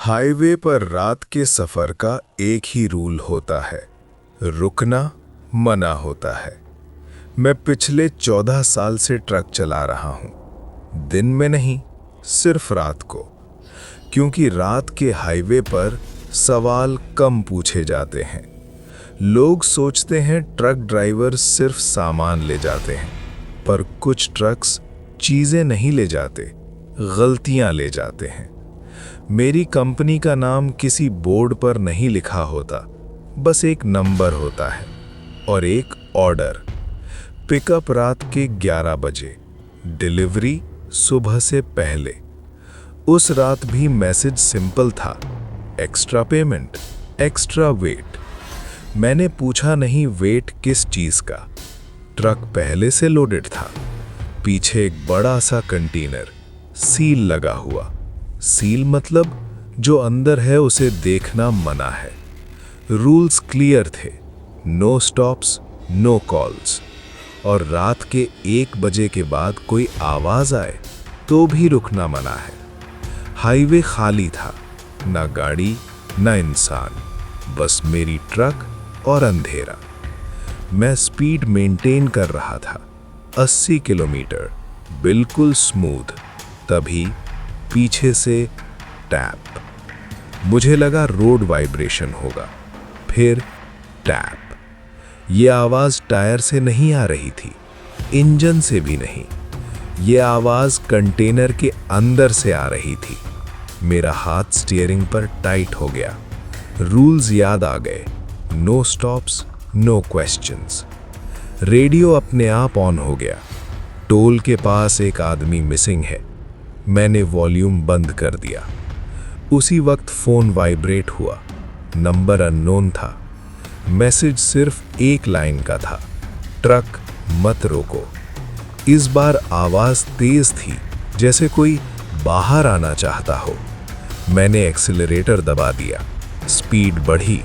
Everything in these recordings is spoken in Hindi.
हाईवे पर रात के सफर का एक ही रूल होता है, रुकना मना होता है। मैं पिछले 14 साल से ट्रक चला रहा हूं, दिन में नहीं, सिर्फ रात को। क्योंकि रात के हाईवे पर सवाल कम पूछे जाते हैं। लोग सोचते हैं ट्रक ड्राइवर सिर्फ सामान ले जाते हैं, पर कुछ ट्रक्स चीजें नहीं ले जाते, गलतियां ले जाते हैं। मेरी कंपनी का नाम किसी बोर्ड पर नहीं लिखा होता, बस एक नंबर होता है और एक ऑर्डर। पिकअप रात के 11 बजे, डिलीवरी सुबह से पहले। उस रात भी मैसेज सिंपल था, एक्स्ट्रा पेमेंट, एक्स्ट्रा वेट। मैंने पूछा नहीं वेट किस चीज का। ट्रक पहले से लोडेड था, पीछे एक बड़ा सा कंटेनर, सील लगा हुआ। सील मतलब जो अंदर है उसे देखना मना है। रूल्स क्लियर थे, नो स्टॉप्स, नो कॉल्स। और रात के 1 बजे के बाद कोई आवाज आए तो भी रुकना मना है। हाईवे खाली था, ना गाड़ी ना इंसान, बस मेरी ट्रक और अंधेरा। मैं स्पीड मेंटेन कर रहा था, 80 किलोमीटर, बिल्कुल स्मूथ। तभी पीछे से टैप। मुझे लगा रोड वाइब्रेशन होगा, फिर टैप। ये आवाज टायर से नहीं आ रही थी, इंजन से भी नहीं। ये आवाज कंटेनर के अंदर से आ रही थी। मेरा हाथ स्टीयरिंग पर टाइट हो गया। रूल्स याद आ गए, no stops, no questions. Radio अपने आप ऑन हो गया, टोल के पास एक आदमी मिसिंग है। मैंने वॉल्यूम बंद कर दिया। उसी वक्त फोन वाइब्रेट हुआ, नंबर अननोन था। मैसेज सिर्फ एक लाइन का था, ट्रक मत रोको। इस बार आवाज तेज थी, जैसे कोई बाहर आना चाहता हो। मैंने एक्सीलरेटर दबा दिया, स्पीड बढ़ी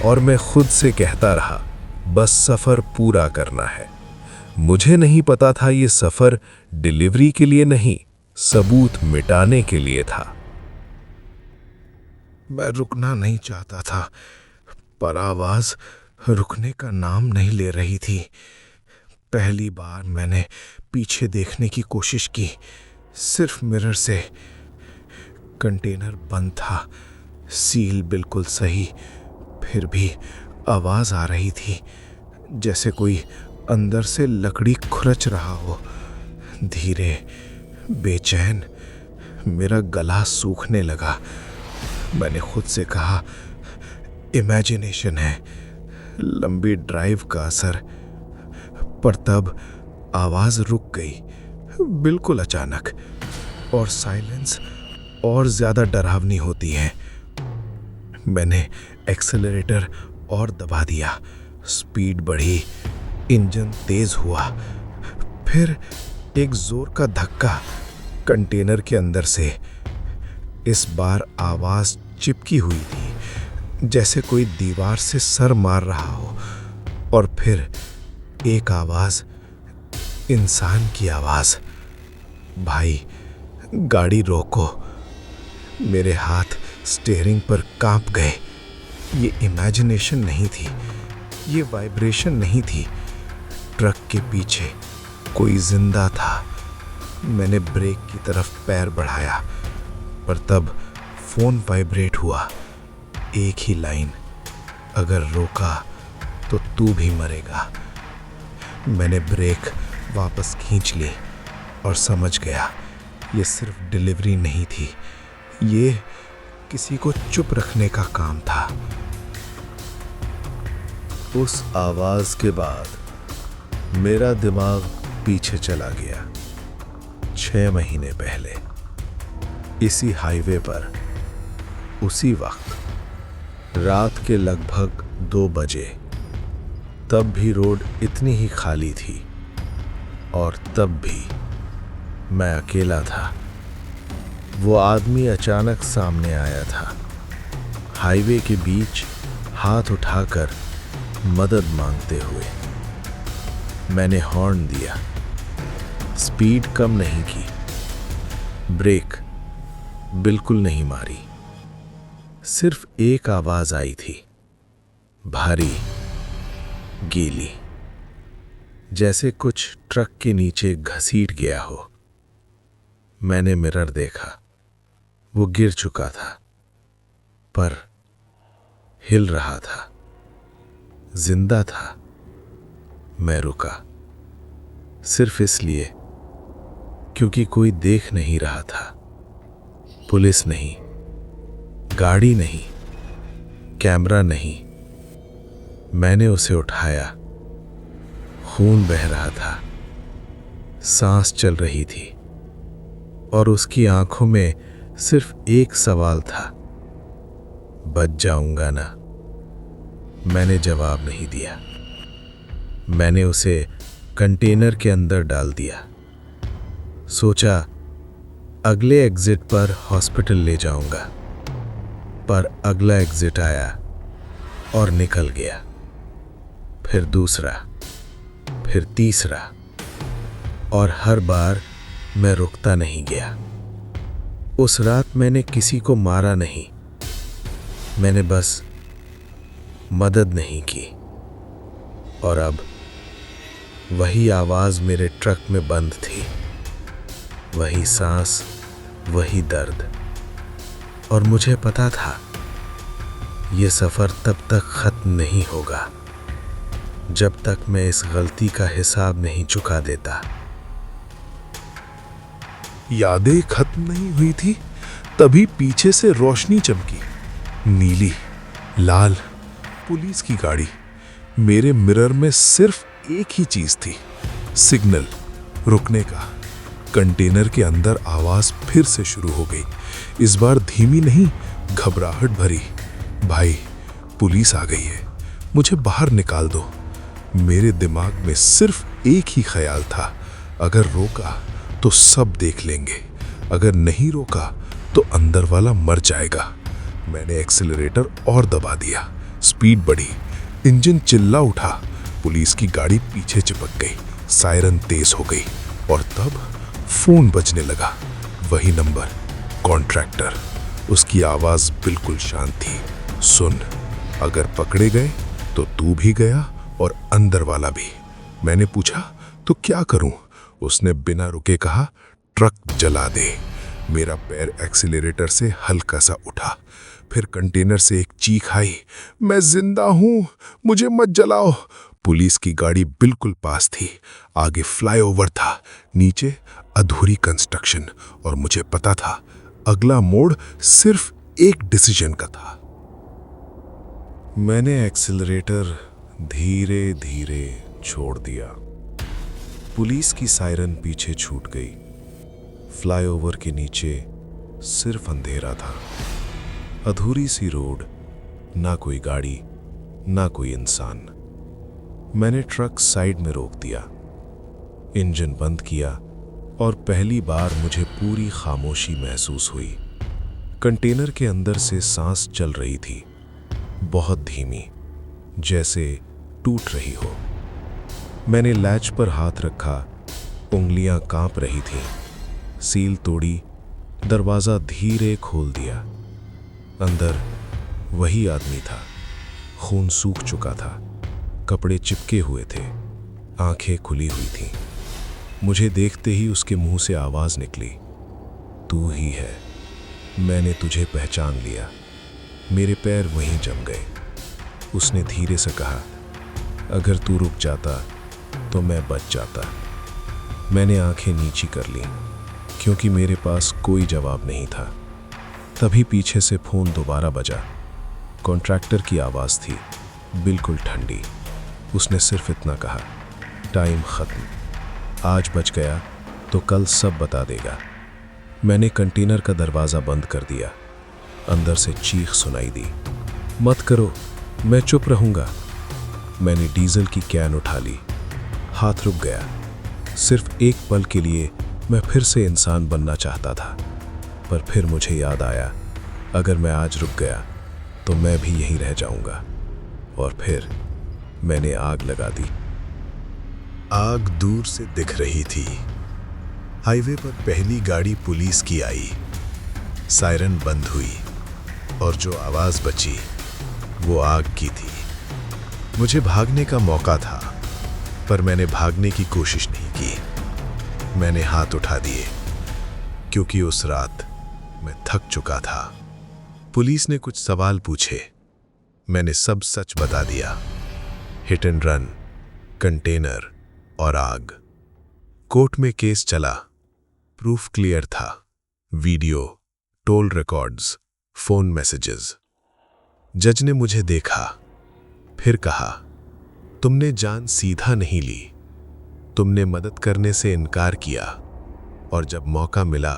और मैं खुद से कहता रहा, बस सफर पूरा करना है। मुझे नहीं पता था ये सफर डिलीवरी के लिए नहीं, सबूत मिटाने के लिए था। मैं रुकना नहीं चाहता था, पर आवाज रुकने का नाम नहीं ले रही थी। पहली बार मैंने पीछे देखने की कोशिश की, सिर्फ मिरर से। कंटेनर बंद था, सील बिल्कुल सही, फिर भी आवाज आ रही थी, जैसे कोई अंदर से लकड़ी खुरच रहा हो। धीरे, बेचैन, मेरा गला सूखने लगा। मैंने खुद से कहा, इमेजिनेशन है, लंबी ड्राइव का असर। पर तब आवाज रुक गई, बिल्कुल अचानक। और साइलेंस और ज्यादा डरावनी होती है। मैंने एक्सेलरेटर और दबा दिया, स्पीड बढ़ी, इंजन तेज हुआ। फिर एक जोर का धक्का कंटेनर के अंदर से। इस बार आवाज चिपकी हुई थी, जैसे कोई दीवार से सर मार रहा हो। और फिर एक आवाज, इंसान की आवाज, भाई गाड़ी रोको। मेरे हाथ स्टीयरिंग पर कांप गए। ये इमेजिनेशन नहीं थी, ये वाइब्रेशन नहीं थी। ट्रक के पीछे कोई जिंदा था। मैंने ब्रेक की तरफ पैर बढ़ाया, पर तब फोन वाइब्रेट हुआ। एक ही लाइन, अगर रोका तो तू भी मरेगा। मैंने ब्रेक वापस खींच ली और समझ गया, ये सिर्फ डिलीवरी नहीं थी, ये किसी को चुप रखने का काम था। उस आवाज के बाद मेरा दिमाग पीछे चला गया। 6 महीने पहले, इसी हाईवे पर, उसी वक्त, रात के लगभग 2 बजे। तब भी रोड इतनी ही खाली थी और तब भी मैं अकेला था। वो आदमी अचानक सामने आया था, हाईवे के बीच हाथ उठाकर मदद मांगते हुए। मैंने हॉर्न दिया, स्पीड कम नहीं की, ब्रेक बिल्कुल नहीं मारी। सिर्फ एक आवाज आई थी, भारी, गीली, जैसे कुछ ट्रक के नीचे घसीट गया हो। मैंने मिरर देखा, वो गिर चुका था, पर हिल रहा था, जिंदा था। मैं रुका, सिर्फ इसलिए क्योंकि कोई देख नहीं रहा था। पुलिस नहीं, गाड़ी नहीं, कैमरा नहीं। मैंने उसे उठाया। खून बह रहा था, सांस चल रही थी, और उसकी आंखों में सिर्फ एक सवाल था, बच जाऊंगा ना? मैंने जवाब नहीं दिया। मैंने उसे कंटेनर के अंदर डाल दिया। सोचा अगले एग्जिट पर हॉस्पिटल ले जाऊंगा, पर अगला एग्जिट आया और निकल गया। फिर दूसरा, फिर तीसरा, और हर बार मैं रुकता नहीं गया। उस रात मैंने किसी को मारा नहीं, मैंने बस मदद नहीं की। और अब वही आवाज मेरे ट्रक में बंद थी, वही सांस, वही दर्द। और मुझे पता था ये सफर तब तक खत्म नहीं होगा जब तक मैं इस गलती का हिसाब नहीं चुका देता। यादें खत्म नहीं हुई थी, तभी पीछे से रोशनी चमकी। नीली, लाल, पुलिस की गाड़ी। मेरे मिरर में सिर्फ एक ही चीज थी, सिग्नल, रुकने का। कंटेनर के अंदर आवाज फिर से शुरू हो गई, इस बार धीमी नहीं, घबराहट भरी। भाई, पुलिस आ गई है, मुझे बाहर निकाल दो। मेरे दिमाग में सिर्फ एक ही ख्याल था, अगर रोका तो सब देख लेंगे, अगर नहीं रोका तो अंदर वाला मर जाएगा। मैंने एक्सीलरेटर और दबा दिया, स्पीड बढ़ी, इंजन चिल्ला उठा। पुलिस की गाड़ी पीछे चिपक गई, सायरन तेज हो गई, और तब फोन बजने लगा। वही नंबर, कॉन्ट्रैक्टर। उसकी आवाज बिल्कुल शांत थी। सुन, अगर पकड़े गए तो तू भी गया और अंदर वाला भी। मैंने पूछा, तो क्या करूं? उसने बिना रुके कहा, ट्रक जला दे। मेरा पैर एक्सीलरेटर से हल्का सा उठा। फिर कंटेनर से एक चीख आई, मैं जिंदा हूं, मुझे मत जलाओ। पुलिस की गाड़ी बिल्कुल पास थी, आगे फ्लाईओवर था, नीचे अधूरी कंस्ट्रक्शन, और मुझे पता था अगला मोड़ सिर्फ एक डिसीजन का था। मैंने एक्सीलरेटर धीरे धीरे छोड़ दिया। पुलिस की सायरन पीछे छूट गई। फ्लाईओवर के नीचे सिर्फ अंधेरा था, अधूरी सी रोड, ना कोई गाड़ी, ना कोई इंसान। मैंने ट्रक साइड में रोक दिया, इंजन बंद किया, और पहली बार मुझे पूरी खामोशी महसूस हुई। कंटेनर के अंदर से सांस चल रही थी, बहुत धीमी, जैसे टूट रही हो। मैंने लैच पर हाथ रखा, उंगलियां कांप रही थीं। सील तोड़ी, दरवाजा धीरे खोल दिया। अंदर वही आदमी था, खून सूख चुका था, कपड़े चिपके हुए थे, आंखें खुली हुई थीं। मुझे देखते ही उसके मुंह से आवाज निकली, तू ही है, मैंने तुझे पहचान लिया। मेरे पैर वहीं जम गए। उसने धीरे से कहा, अगर तू रुक जाता तो मैं बच जाता। मैंने आंखें नीची कर ली, क्योंकि मेरे पास कोई जवाब नहीं था। तभी पीछे से फोन दोबारा बजा। कॉन्ट्रैक्टर की आवाज थी, बिल्कुल ठंडी। उसने सिर्फ इतना कहा, टाइम खत्म, आज बच गया तो कल सब बता देगा। मैंने कंटेनर का दरवाजा बंद कर दिया। अंदर से चीख सुनाई दी, मत करो, मैं चुप रहूंगा। मैंने डीजल की कैन उठा ली, हाथ रुक गया। सिर्फ एक पल के लिए मैं फिर से इंसान बनना चाहता था, पर फिर मुझे याद आया, अगर मैं आज रुक गया तो मैं भी यहीं रह जाऊंगा। और फिर मैंने आग लगा दी। आग दूर से दिख रही थी। हाईवे पर पहली गाड़ी पुलिस की आई, सायरन बंद हुई, और जो आवाज बची वो आग की थी। मुझे भागने का मौका था, पर मैंने भागने की कोशिश नहीं की। मैंने हाथ उठा दिए, क्योंकि उस रात मैं थक चुका था। पुलिस ने कुछ सवाल पूछे, मैंने सब सच बता दिया। हिट एंड रन, कंटेनर और आग। कोर्ट में केस चला, प्रूफ क्लियर था। Video, toll records, phone messages. जज ने मुझे देखा, फिर कहा, तुमने जान सीधा नहीं ली, तुमने मदद करने से इनकार किया, और जब मौका मिला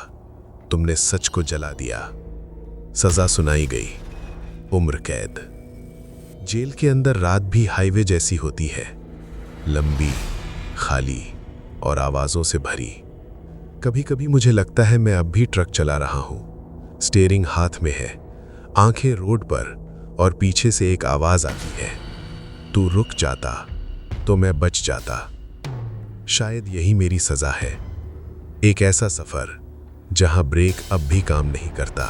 तुमने सच को जला दिया। सजा सुनाई गई, उम्र कैद। जेल के अंदर रात भी हाईवे जैसी होती है, लंबी, खाली और आवाजों से भरी। कभी कभी मुझे लगता है मैं अब भी ट्रक चला रहा हूं। स्टीयरिंग हाथ में है, आंखें रोड पर, और पीछे से एक आवाज आती है, तू रुक जाता तो मैं बच जाता। शायद यही मेरी सजा है, एक ऐसा सफर जहां ब्रेक अब भी काम नहीं करता।